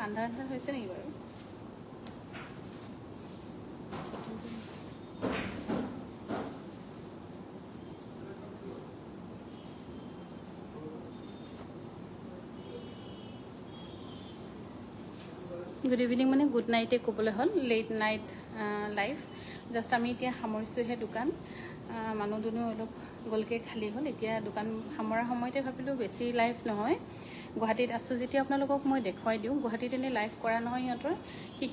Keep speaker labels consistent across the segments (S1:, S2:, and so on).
S1: আন্ধা আন্ধা হৈছে নেকি বাৰু গুড ইভিনিং মানে গুড নাইটে ক'বলৈ হ'ল লেট নাইট লাইভ জাষ্ট আমি এতিয়া সামৰিছোঁহে দোকান মানুহ দুনুহ অলপ গ'লকৈ খালী হ'ল এতিয়া দোকান সামৰাৰ সময়তে ভাবিলোঁ বেছি লাইভ নহয় গুৱাহাটীত আছোঁ যেতিয়া আপোনালোকক মই দেখুৱাই দিওঁ গুৱাহাটীত এনেই লাইভ কৰা নহয় সিহঁতৰ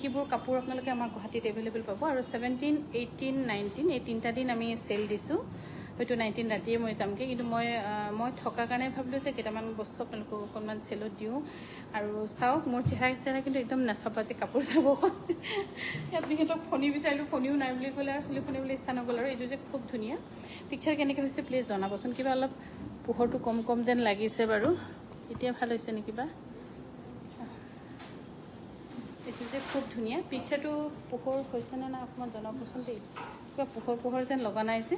S1: কিবোৰ কাপোৰ আপোনালোকে আমাৰ গুৱাহাটীত এভেইলেবল পাব আৰু 17, 18, 19 এই তিনিটা দিন আমি চেল দিছোঁ হয়তো 19 ৰাতিয়ে মই যামগৈ কিন্তু মই থকাৰ কাৰণে ভাবিলোঁ যে কেইটামান বস্তু আপোনালোকক অকণমান চেলত দিওঁ আৰু চাওক মোৰ চেহেৰা কিন্তু একদম নাচাবা যে কাপোৰ চাব ইয়াত সিহঁতক ফণি বিচাৰিলোঁ ফণিও নাই বুলি ক'লে আৰু চুলি ফণিবলৈ ইচ্ছা নগ'ল আৰু এইযোৰ যে খুব ধুনীয়া পিকচাৰ কেনেকৈ হৈছে প্লিজ জনাবচোন কিবা অলপ পোহৰটো কম যেন লাগিছে বাৰু এতিয়া ভাল হৈছে নেকি বা এইটো যে খুব ধুনীয়া পিকচাৰটো পোহৰ হৈছেনে নাই অকণমান জনাবচোন দেই কিবা পোহৰ যেন লগা নাই যে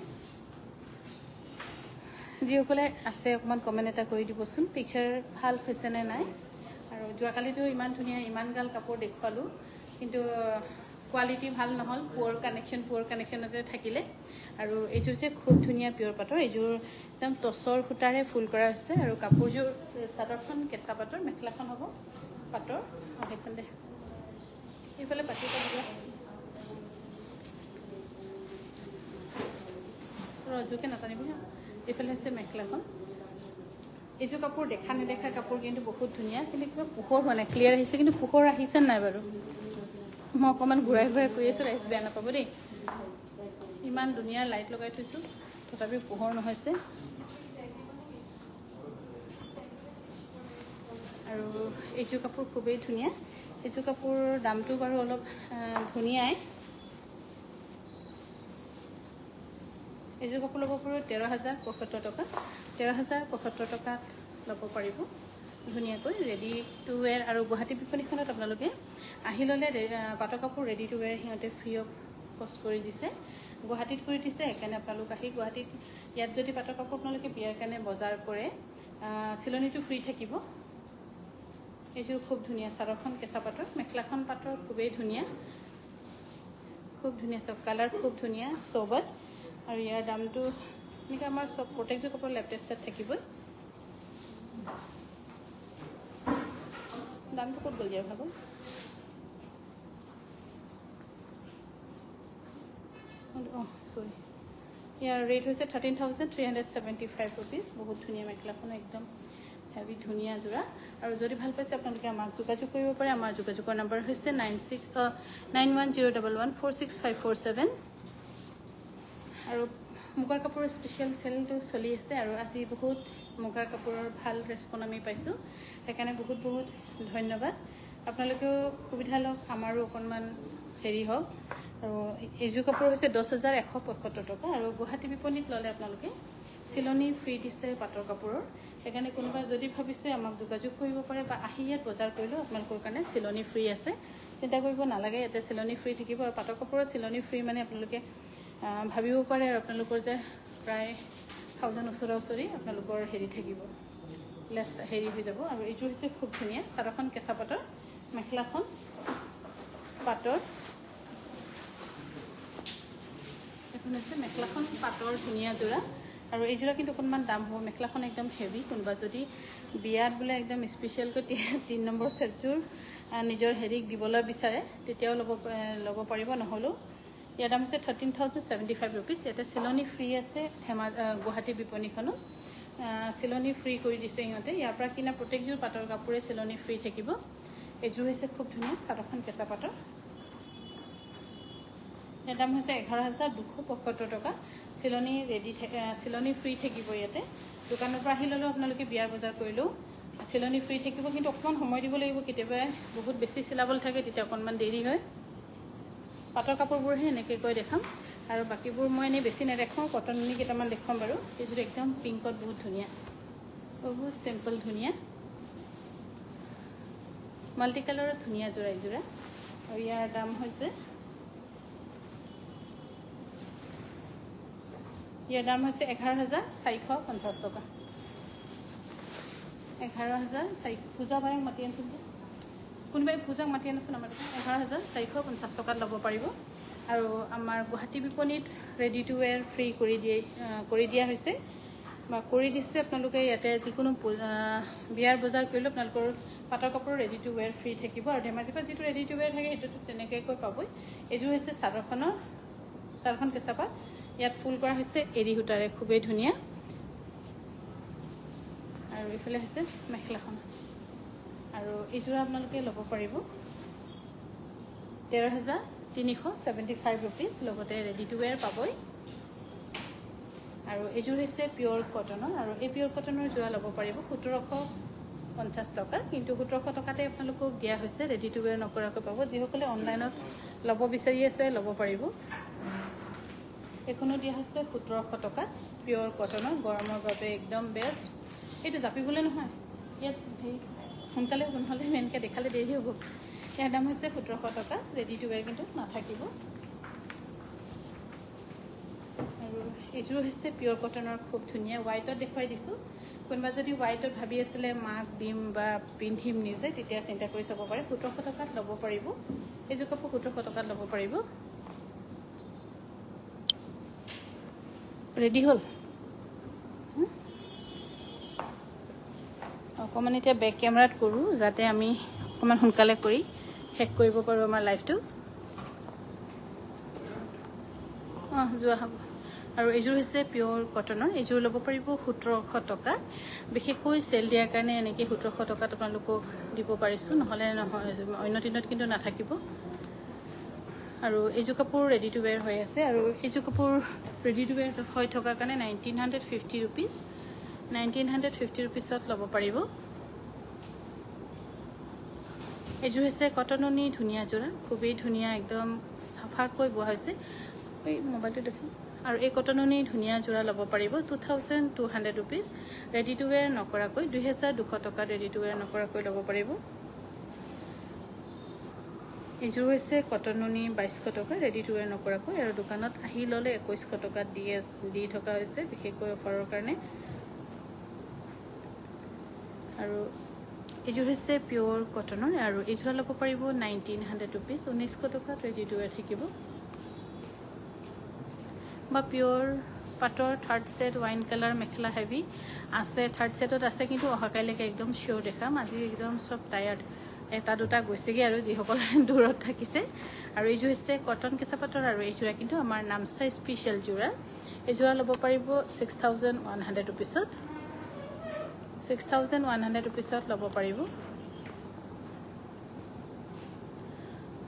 S1: যিসকলে আছে অকণমান কমেণ্ট এটা কৰি দিবচোন পিকচাৰ ভাল হৈছেনে নাই আৰু যোৱাকালিতো ইমান ধুনীয়া ইমান গাল কাপোৰ দেখুৱালোঁ কিন্তু কোৱালিটি ভাল নহ'ল পুৱাৰ কানেকশ্যনতে থাকিলে আৰু এইযোৰ যে খুব ধুনীয়া পিয়ৰ পাটৰ এইযোৰ একদম টচৰ সূতাৰে ফুল কৰা হৈছে আৰু কাপোৰযোৰ চাদৰখন কেঁচা পাটৰ মেখেলাখন হ'ব পাটৰ সেইখন দে এইফালে পাতি দিয়া ৰজুকে নাজানিবি এইফালে হৈছে মেখেলাখন এইযোৰ কাপোৰ দেখা নেদেখা কাপোৰ কিন্তু বহুত ধুনীয়া কিন্তু কিবা পোহৰ হোৱা নাই ক্লিয়াৰ আহিছে কিন্তু পোহৰ আহিছে নাই বাৰু মই অকণমান ঘূৰাই কৈ আছোঁ ৰাইজ বেয়া নাপাব দেই ইমান ধুনীয়া লাইট লগাই থৈছোঁ তথাপিও পোহৰ নহৈছে আৰু এইযোৰ কাপোৰ খুবেই ধুনীয়া এইযোৰ কাপোৰ দামটো বাৰু অলপ ধুনীয়াই এইযোৰ কাপোৰ ল'ব পাৰোঁ 13,075 টকা 13,075 টকাত ল'ব পাৰিব ধুনীয়াকৈ ৰেডি টু ৱেৰ আৰু গুৱাহাটী বিপণীখনত আপোনালোকে আহি ল'লে পাটৰ কাপোৰ ৰেডি টু ৱেৰ সিহঁতে ফ্ৰী অফ কষ্ট কৰি দিছে গুৱাহাটীত কৰি দিছে সেইকাৰণে আপোনালোক আহি গুৱাহাটীত ইয়াত যদি পাটৰ কাপোৰ আপোনালোকে বিয়াৰ কাৰণে বজাৰ কৰে চিলনিটো ফ্ৰী থাকিব এইযোৰ খুব ধুনীয়া চাদৰখন কেঁচা পাটৰ মেখেলাখন পাটৰ খুবেই ধুনীয়া চব কালাৰ খুব ধুনীয়া চবত আৰু ইয়াৰ দামটো এনেকৈ আমাৰ চব প্ৰত্যেকযোৰ কাপোৰ লেটেষ্টাত থাকিবই দামটো ক'ত গ'ল দিয়া ভাব চৰি ইয়াৰ ৰেট হৈছে 13,375 ৰুপিজ বহুত ধুনীয়া মেখেলাখন একদম হেভি ধুনীয়া যোৰা আৰু যদি ভাল পাইছে আপোনালোকে আমাক যোগাযোগ কৰিব পাৰে আমাৰ যোগাযোগৰ নম্বৰ হৈছে 9101146547 আৰু মুগাৰ কাপোৰৰ স্পেচিয়েল চেলটো চলি আছে আৰু আজি বহুত মুগাৰ কাপোৰৰ ভাল ৰেছপন্স আমি পাইছোঁ সেইকাৰণে বহুত ধন্যবাদ আপোনালোকেও সুবিধা লওক আমাৰো অকণমান হেৰি হওক আৰু এইযোৰ কাপোৰ হৈছে 10,175 টকা আৰু গুৱাহাটী বিপণীত ল'লে আপোনালোকে চিলনি ফ্ৰী দিছে পাটৰ কাপোৰৰ সেইকাৰণে কোনোবা যদি ভাবিছে আমাক যোগাযোগ কৰিব পাৰে বা আহি ইয়াত বজাৰ কৰিলেও আপোনালোকৰ কাৰণে চিলনি ফ্ৰী আছে চিন্তা কৰিব নালাগে ইয়াতে চিলনি ফ্ৰী থাকিব আৰু পাটৰ কাপোৰৰ চিলনি ফ্ৰী মানে আপোনালোকে ভাবিব পাৰে আৰু আপোনালোকৰ যে প্ৰায় 1000 ওচৰা-ওচৰি আপোনালোকৰ হেৰি থাকিব লেছ হেৰি হৈ যাব আৰু এইযোৰ হৈছে খুব ধুনীয়া চাদৰখন কেঁচা পাটৰ মেখেলাখন পাটৰ এখন হৈছে মেখেলাখন পাটৰ ধুনীয়া যোৰা আৰু এই যোৰা কিন্তু অকণমান দাম হ'ব মেখেলাখন একদম হেভি কোনোবা যদি বিয়াত বোলে একদম স্পেচিয়েলকৈ 3 নম্বৰ ছেটযোৰ নিজৰ হেৰিক দিবলৈ বিচাৰে তেতিয়াও ল'ব পাৰিব নহ'লেও ইয়াৰ দাম হৈছে 13,075 ৰুপিজ ইয়াতে চিলনি ফ্ৰী আছে গুৱাহাটী বিপণীখনত চিলনি ফ্ৰী কৰি দিছে সিহঁতে ইয়াৰ পৰা কিনা প্ৰত্যেকযোৰ পাটৰ কাপোৰে চিলনি ফ্ৰী থাকিব এইযোৰ হৈছে খুব ধুনীয়া চাদৰখন কেঁচা পাটৰ ইয়াৰ দাম হৈছে 11,275 টকা চিলনি ৰেডি চিলনি ফ্ৰী থাকিব ইয়াতে দোকানৰ পৰা আহি ল'লেও আপোনালোকে বিয়াৰ বজাৰ কৰিলেও চিলনি ফ্ৰী থাকিব কিন্তু অকণমান সময় দিব লাগিব কেতিয়াবা বহুত বেছি চিলাবলৈ থাকে তেতিয়া অকণমান দেৰি হয় পাটৰ কাপোৰবোৰহে এনেকৈ কৈ দেখাম আৰু বাকীবোৰ মই এনেই বেছি নেদেখাওঁ কটন কেইটামান দেখুৱাম বাৰু এইযোৰ একদম পিংকত বহুত ধুনীয়া বহুত চিম্পল ধুনীয়া মাল্টি কালাৰত ধুনীয়া যোৰা এইযোৰা আৰু ইয়াৰ দাম হৈছে ইয়াৰ দাম হৈছে 11,450 টকা 11,400 পূজা বায়ং মাতি আনিছিল কোনোবাই পূজাক মাতি আনিছোন আমাৰ 11,450 টকাত ল'ব পাৰিব আৰু আমাৰ গুৱাহাটী বিপণীত ৰেডি টু ৱেৰ ফ্ৰী কৰি দিয়া হৈছে বা কৰি দিছে আপোনালোকে ইয়াতে যিকোনো বিয়াৰ বজাৰ কৰিলে আপোনালোকৰ পাটৰ কাপোৰ ৰেডি টু ৱেৰ ফ্ৰী থাকিব আৰু ধেমাজিৰ পৰা যিটো ৰেডি টু ৱেৰ থাকে সেইটো তেনেকৈ পাবই এইযোৰ হৈছে চাদৰখন কেঁচা পাত ইয়াত ফুল কৰা হৈছে এৰী সূতাৰে খুবেই ধুনীয়া আৰু ইফালে হৈছে মেখেলাখন আৰু এইযোৰ আপোনালোকে ল'ব পাৰিব 13,375 रुपीज লগতে ৰেডি টু ৱেৰ পাবই আৰু এইযোৰ হৈছে পিওৰ কটনৰ আৰু এই পিওৰ কটনৰ যোৰা ল'ব পাৰিব 1750 টকা কিন্তু 1700 টকাতে আপোনালোকক দিয়া হৈছে ৰেডি টু ৱেৰ নকৰাকৈ পাব যিসকলে অনলাইনত ল'ব বিচাৰি আছে ল'ব পাৰিব এখনো দিয়া হৈছে 1700 টকা পিওৰ কটনৰ গৰমৰ বাবে একদম বেষ্ট এইটো জাপিবলৈ নহয় ইয়াত সোনকালে নহ'লে মেনকৈ দেখালে দেৰি হ'ব ইয়াৰ দাম হৈছে 1700 টকা ৰেডি টু ৱেৰ কিন্তু নাথাকিব আৰু এইযোৰ হৈছে পিওৰ কটনৰ খুব ধুনীয়া হোৱাইটত দেখুৱাই দিছোঁ কোনোবা যদি হোৱাইটত ভাবি আছিলে মাক দিম বা পিন্ধিম নিজে তেতিয়া চিন্তা কৰি চাব পাৰে 1700 টকাত ল'ব পাৰিব এইযোৰ কাপোৰ 1700 টকাত ল'ব পাৰিব ৰেডি হ'ল অকণমান এতিয়া বেক কেমেৰাত কৰোঁ যাতে আমি অকণমান সোনকালে কৰি শেষ কৰিব পাৰোঁ আমাৰ লাইফটো যোৱা হ'ব আৰু এইযোৰ হৈছে পিওৰ কটনৰ এইযোৰ ল'ব পাৰিব 1700 টকা বিশেষকৈ চেল দিয়াৰ কাৰণে এনেকৈ 1700 টকাত আপোনালোকক দিব পাৰিছোঁ নহ'লে নহয় অন্য দিনত কিন্তু নাথাকিব আৰু এইযোৰ কাপোৰ ৰেডি টু ৱেৰ হৈ আছে আৰু এইযোৰ কাপোৰ ৰেডি টু ৱেৰ হৈ থকাৰ কাৰণে 1950 रुपीज 1950 रुपीजত ল'ব পাৰিব এইযোৰ হৈছে কটননি ধুনীয়া যোৰা খুবেই ধুনীয়া একদম চাফাকৈ বোৱা হৈছে এই মোবাইলটো দিছোঁ আৰু এই কটননি ধুনীয়া যোৰা ল'ব পাৰিব 2200 रुपीज ৰেডি টু ৱেৰ নকৰাকৈ 2200 টকা ৰেডি টু ৱেৰ নকৰাকৈ ল'ব পাৰিব এইযোৰ হৈছে কটননি 2200 টকা ৰেডি টু ৱেৰ নকৰাকৈ আৰু দোকানত আহি ল'লে 2100 টকাত দি থকা হৈছে বিশেষকৈ অফাৰৰ কাৰণে আৰু এইযোৰ হৈছে পিওৰ কটনৰ আৰু এইযোৰা ল'ব পাৰিব 1900 रुपीज 1900 টকাত ৰেডি টু ৱেৰ থাকিব বা পিওৰ পাটৰ থাৰ্ড সেট ওয়াইন কালাৰ মেখেলা হেভি আছে থাৰ্ড সেটত আছে কিন্তু অহাকাইলৈকে একদম শিওৰ দেখাম আজি একদম সব টায়াৰ্ড এটা দুটা গৈছেগৈ আৰু যিসকল দূৰত থাকিছে আৰু এইযোৰ হৈছে কটন কেঁচা পাটৰ আৰু এইযোৰা কিন্তু আমাৰ নামচাই স্পেচিয়েল যোৰা এইযোৰা ল'ব পাৰিব 6100 रुपीजত 6100 रुपीजত ল'ব পাৰিব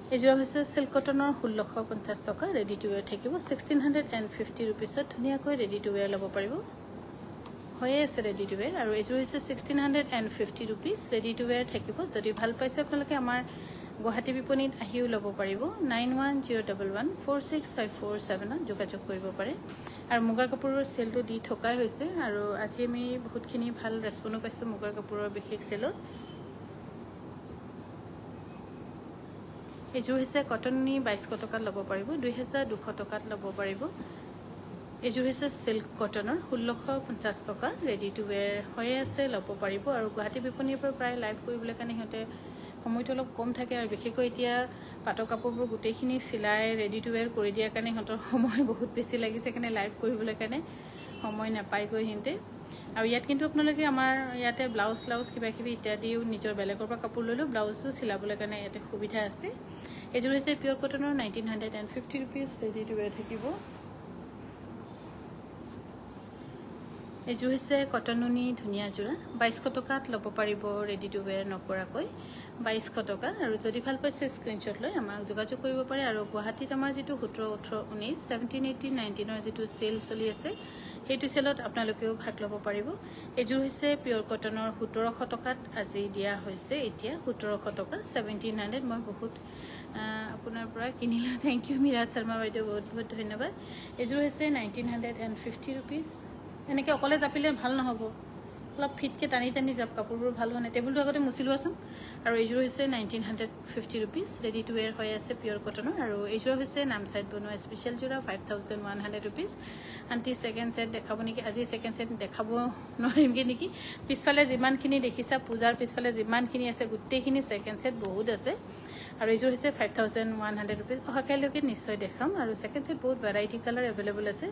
S1: এইযোৰা হৈছে সিল্ক কটনৰ 1650 টকা ৰেডি টু ৱেৰ থাকিব 1650 रुपीजত ধুনীয়াকৈ ৰেডি টু ৱেৰ ল'ব পাৰিব হয়ে আছে ৰেডি টু ৱেৰ আৰু এইযোৰ হৈছে 1650 रुपीज ৰেডি টু ৱেৰ থাকিব যদি ভাল পাইছে আপোনালোকে আমাৰ গুৱাহাটী বিপণীত আহিও ল'ব পাৰিব 9101146547 যোগাযোগ কৰিব পাৰে আৰু মুগাৰ কাপোৰৰ সেলটো দি থকাই হৈছে আৰু আজি আমি বহুতখিনি ভাল ৰেসপন্স পাইছো মুগাৰ কাপোৰৰ বিশেষ সেলত এইযোৰ হৈছে কটননি 2200 টকাত ল'ব পাৰিব 2200 টকাত ল'ব পাৰিব এইযোৰ হৈছে সিল্ক কটনৰ 1650 টকা ৰেডি টু ৱেৰ হৈ আছে ল'ব পাৰিব আৰু গুৱাহাটী বিপণীৰ পৰা প্ৰায় লাইভ কৰিবলৈ কাৰণে সিহঁতে সময়টো অলপ কম থাকে আৰু বিশেষকৈ এতিয়া পাটৰ কাপোৰবোৰ গোটেইখিনি চিলাই ৰেডি টু ৱেৰ কৰি দিয়াৰ কাৰণে সিহঁতৰ সময় বহুত বেছি লাগিছে কাৰণে লাইভ কৰিবলৈ কাৰণে সময় নাপায়গৈ সিহঁতে আৰু ইয়াত কিন্তু আপোনালোকে আমাৰ ইয়াতে ব্লাউজ কিবা কিবি ইত্যাদিও নিজৰ বেলেগৰ পৰা কাপোৰ লৈলো ব্লাউজটো চিলাবলৈ কাৰণে ইয়াতে সুবিধা আছে এইযোৰ হৈছে পিওৰ কটনৰ 1950 रुपीज ৰেডি টু ৱেৰ থাকিব এইযোৰ হৈছে কটননি ধুনীয়া যোৰা 2200 টকাত ল'ব পাৰিব ৰেডি টু ৱেৰ নকৰাকৈ 2200 টকা আৰু যদি ভাল পাইছে স্ক্ৰিনশ্বট লৈ আমাক যোগাযোগ কৰিব পাৰে আৰু গুৱাহাটীত আমাৰ যেটো 17 18 19 17 18 19 যেটো সেল চলি আছে সেইটো সেলত আপোনালোকেও ভাগ ল'ব পাৰিব এইযোৰ হৈছে পিওৰ কটনৰ 1700 টকাত আজি দিয়া হৈছে এতিয়া 1700 টকা 1700 মই বহুত আপোনাৰ পৰা কিনিলো থ্যাংক ইউ মীৰা শৰ্মা বাইদেউ বহুত বহুত ধন্যবাদ এইযোৰ হৈছে 1950 रुपीज এনেকৈ অকলে জাপিলে ভাল নহব অলপ ফিটকে টানি টানি যাব কাপোৰবোৰ ভাল হোৱা নাই টেবুলটো আগতে মুচি লোৱাচোন আৰু এইযোৰ হৈছে 1950 rupees ৰেডি টু wear হৈ আছে পিয়ৰ কটনৰ আৰু এইযোৰ হৈছে নামচাইত বনোৱা স্পেচিয়েল যোৰা 5100 rupees আনটি সেকেন্ড সেট দেখাব নেকি আজি সেকেন্ড সেট দেখাব নোৱাৰিমগে নেকি পিছফালে যিমানখিনি দেখিছা পূজাৰ পিছফালে যিমানখিনি আছে গোটেইখিনি সেকেন্ড সেট বহুত আছে আৰু এইযোৰ হৈছে 5100 rupees অহাকালৈকে নিশ্চয় দেখাম আৰু সেকেন্ড সেট বহুত ভেৰাইটি কালাৰ এভেইলেবল আছে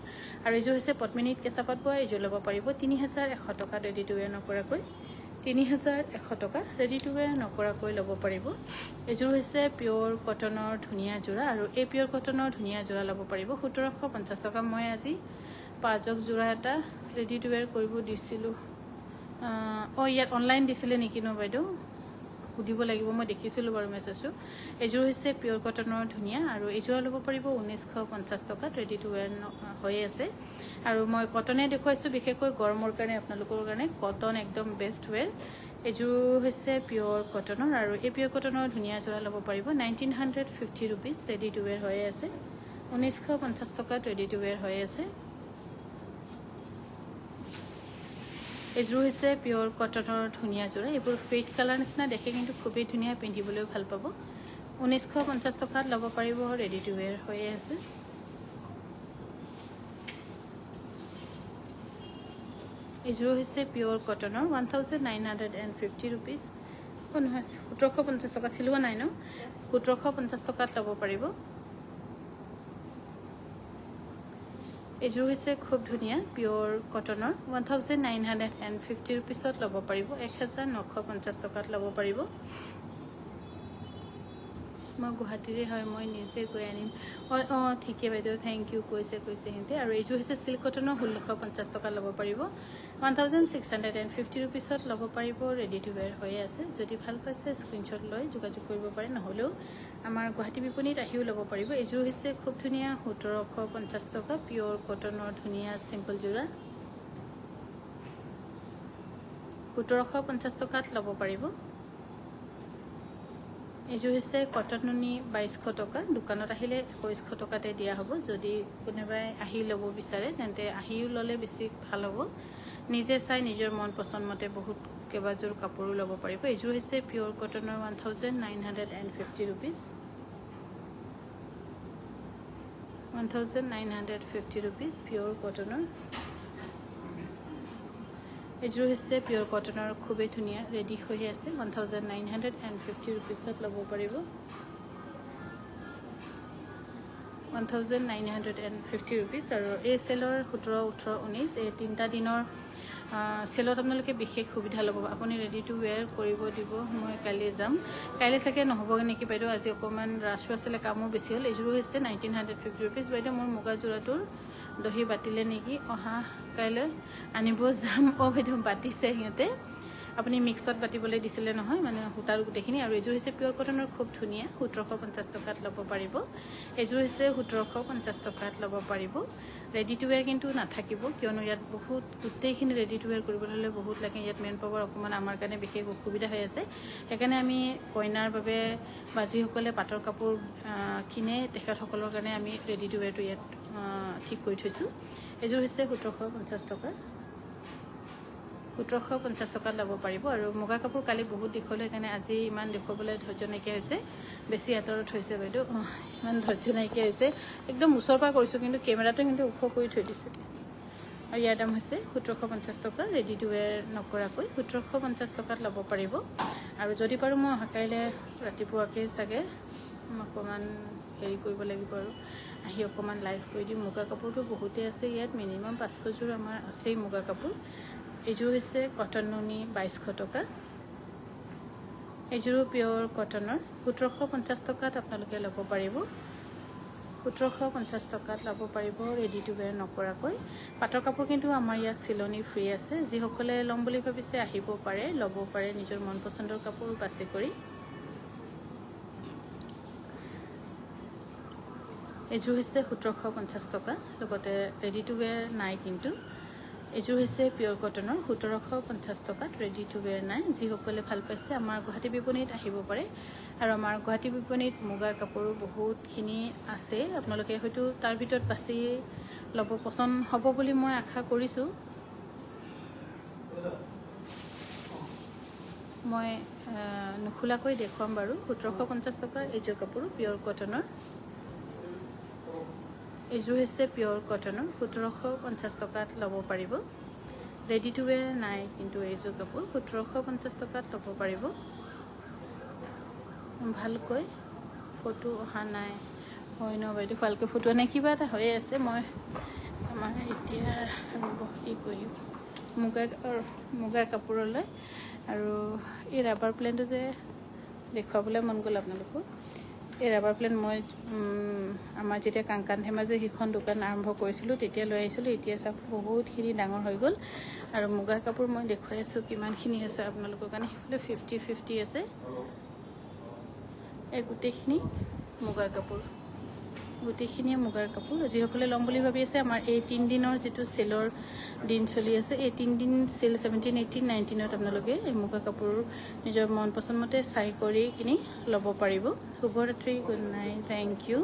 S1: আৰু এইযোৰ হৈছে পদ্মিনীত কেঁচাপাত বোৱা এইযোৰ ল'ব পাৰিব 3100 টকা ৰেডি টু wear নকৰাকৈ 3100 টকা ৰেডি টু wear নকৰাকৈ ল'ব পাৰিব এইযোৰ হৈছে পিয়ৰ কটনৰ ধুনীয়া যোৰা আৰু এই পিয়ৰ কটনৰ ধুনীয়া যোৰা ল'ব পাৰিব 1750 টকা মই আজি পাঁচক যোৰা এটা ৰেডি টু wear কৰিব দিছিলো ইয়াত অনলাইন দিছিলে নেকি ন বাইদেউ সুধিব লাগিব মই দেখিছিলো বাৰু মেছেজটো এইযোৰ হৈছে পিয়ৰ কটনৰ ধুনীয়া আৰু এইযোৰ ল'ব পাৰিব 1950 টকা ৰেডি টু wear হৈ আছে আৰু মই কটনে দেখুৱাইছো বিশেষকৈ গৰমৰ কাৰণে আপোনালোকৰ কাৰণে কটন একদম বেষ্ট wear এইযোৰ হৈছে পিয়ৰ কটনৰ আৰু এই পিয়ৰ কটনৰ ধুনীয়া যোৰা ল'ব পাৰিব 1950 rupees ৰেডি টু wear হৈ আছে 1950 টকা ৰেডি টু wear হৈ আছে এইযোৰ হৈছে পিয়ৰ কটনৰ ধুনীয়া যোৰা এইবোৰ ফেড কালাৰ নিচিনা দেখে কিন্তু খুবেই ধুনীয়া পিন্ধিবলৈ ভাল পাব 1950 টকাত ল'ব পাৰিব ৰেডি টু wear হৈ আছে এইযোৰ হৈছে পিয়ৰ কটনৰ 1950 rupees 1750 টকা চিলোৱা নাই ন 1750 টকাত ল'ব পাৰিব এইযোৰ হৈছে খুব ধুনীয়া পিয়ৰ কটনৰ 1950 rupeesত ল'ব পাৰিব 1950 টকাত ল'ব পাৰিব মই গুৱাহাটীৰে হয় মই নিজে গৈ আনিম ঠিকে বাইদেউ থেংক ইউ কৈছে হিতে আৰু এইযোৰ হৈছে সিল্ক কটনৰ 1650 টকা ল'ব পাৰিব 1650 rupeesত ল'ব পাৰিব ৰেডি টু wear হৈ আছে যদি ভাল পাইছে স্ক্ৰিনশ্বট লৈ যোগাযোগ কৰিব পাৰে নহলেও আমাৰ গুৱাহাটী বিপণীত আহিও ল'ব পাৰিব এইযোৰ হৈছে খুব ধুনীয়া 1750 টকা পিয়ৰ কটনৰ ধুনীয়া সিম্পল যোৰা 1750 টকাত ল'ব পাৰিব এইযোৰ হৈছে কটন নুনি 2200 টকা দোকানত আহিলে 2100 টকাতে দিয়া হ'ব যদি কোনোবাই আহি ল'ব বিচাৰে তেন্তে আহিও ল'লে বেছি ভাল হ'ব নিজে চাই নিজৰ মন পছন্দ মতে বহুত কেবাজোৰ কাপোৰ ল'ব পাৰিব এইযোৰ হৈছে পিয়ৰ কটনৰ 1950 rupees 1950 rupees পিয়ৰ কটনৰ এইযোৰ হৈছে পিয়ৰ কটনৰ খুবেই ধুনীয়া ৰেডি হৈ আছে 1950 rupeesত ল'ব পাৰিব 1950 rupees আৰু এই সেলৰ 17 18 19 এই তিনটা দিনৰ সেলত আপোনালোকে বিশেষ সুবিধা ল'ব আপুনি ৰেডি টু wear কৰিব দিব মই কালি যাম কাইলে চাগে নহ'ব নেকি বাইদেউ আজি অকমান ৰাছ আছিলে কামো বেছি হ'ল এইযোৰ হৈছে 1950 rupees বাইদেউ মোৰ মুগা যোৰাটোৰ দহি বাতিলে নেকি অহা কাইলৈ আনিব যাম বাইদেউ বাতিছে সিহঁতে আপুনি মিক্সত বাতিবলৈ দিছিলে নহয় মানে হুতাৰ গোটেইখিনি আৰু এইযোৰ হৈছে পিয়ৰ কটনৰ খুব ধুনীয়া 1750 টকাত ল'ব পাৰিব এইযোৰ হৈছে 1750 টকাত ল'ব পাৰিব ৰেডি টু wear কিন্তু নাথাকিব কিয়নো ইয়াত বহুত গোটেইখিনি ৰেডি টু wear কৰিবলৈ হ'লে বহুত লাগে ইয়াত মেন পাৱাৰ অকমান আমাৰ কাৰণে বিশেষ অসুবিধা হৈ আছে সেইকাৰণে আমি কইনাৰ বাবে বাজিসকলে পাটৰ কাপোৰ কিনে তেখেতসকলৰ কাৰণে আমি ৰেডি টু wear টো ইয়াত ঠিক কৰি থৈছো এইযোৰ হৈছে 1750 টকা 1750 টকাত ল'ব পাৰিব আৰু মুগা কাপোৰ কালি বহুত দীঘল সেইকাৰণে আজি ইমান দেখুৱাবলৈ ধৈৰ্য নাইকিয়া হৈছে বেছি আঁতৰত হৈছে বাইদেউ ইমান ধৈৰ্য নাইকিয়া হৈছে একদম ওচৰৰ পৰা কৰিছোঁ কিন্তু কেমেৰাটো কিন্তু ওখ কৰি থৈ দিছোঁ আৰু ইয়াৰ দাম হৈছে 1750 টকা ৰেডি টু wear নকৰাকৈ 1750 টকাত ল'ব পাৰিব আৰু যদি পাৰোঁ মই অহাকাইলৈ ৰাতিপুৱাকৈ চাগে অকণমান হেৰি কৰিব লাগিব আৰু আহি অকণমান লাইভ কৰি দিম মুগা কাপোৰটো বহুতেই আছে ইয়াত মিনিমাম 500 যোৰ আমাৰ আছেই মুগা কাপোৰ এইযোৰ হৈছে কটন নুনি 2200 টকা এইযোৰ পিয়ৰ কটনৰ 1750 টকাত আপোনালোকে ল'ব পাৰিব 1750 টকাত ল'ব পাৰিব ৰেডি টু wear নকৰাকৈ পাটৰ কাপোৰ কিন্তু আমাৰ ইয়াত চিলনি ফ্ৰী আছে যিসকলে ল'ম বুলি ভাবিছে আহিব পাৰে ল'ব পাৰে নিজৰ মন পছন্দৰ কাপোৰ বাছি কৰি এইযোৰ হৈছে 1750 টকা লগতে ৰেডি টু wear নাই কিন্তু এইযোৰ হৈছে পিয়ৰ কটনৰ 1750 টকাত ৰেডি টু wear নাই যিসকলে ভাল পাইছে আমাৰ গুৱাহাটী বিপণীত আহিব পাৰে আৰু আমাৰ গুৱাহাটী বিপণীত মুগাৰ কাপোৰ বহুতখিনি আছে আপোনালোকে হয়তো তাৰ ভিতৰত বাছি ল'ব পছন্দ হ'ব বুলি মই আশা কৰিছোঁ মই নুখোলাকৈ দেখুৱাম বাৰু 1750 টকা এইযোৰ কাপোৰ পিয়ৰ কটনৰ এইযোৰ হৈছে পিয়ৰ কটনৰ 1750 টকাত ল'ব পাৰিব ৰেডি টু ৱেৰ নাই কিন্তু এইযোৰ কাপোৰ 1750 টকাত ল'ব পাৰিব ভালকৈ ফটো অহা নাই হয় ন বাইদেউ ভালকৈ ফটো নাই কিবা এটা হৈ আছে মই আমাৰ এতিয়া কি কৰিম মুগাৰ কাপোৰলৈ আৰু এই ৰাবাৰ প্লেনটো যে দেখুৱাবলৈ মন গ'ল আপোনালোকক এই ৰাবাৰ প্লেন মই আমাৰ যেতিয়া কাংকান ধেমাজি সিখন দোকান আৰম্ভ কৰিছিলোঁ তেতিয়া লৈ আহিছিলোঁ এতিয়া চাওক বহুতখিনি ডাঙৰ হৈ গ'ল আৰু মুগাৰ কাপোৰ মই দেখুৱাই আছোঁ কিমানখিনি আছে আপোনালোকৰ কাৰণে সেইফালে 50-50 আছে এই গোটেইখিনি মুগাৰ কাপোৰ গোটেইখিনিয়ে মুগাৰ কাপোৰ যিসকলে ল'ম বুলি ভাবি আছে আমাৰ এই 3 দিনৰ যিটো চেলৰ দিন চলি আছে এই 3 দিন চেল 17, 18, 19ত আপোনালোকে এই মুগা কাপোৰ নিজৰ মন পছন্দ মতে চাই কৰি কিনি ল'ব পাৰিব শুভৰাত্ৰি গুড নাইট থেংক ইউ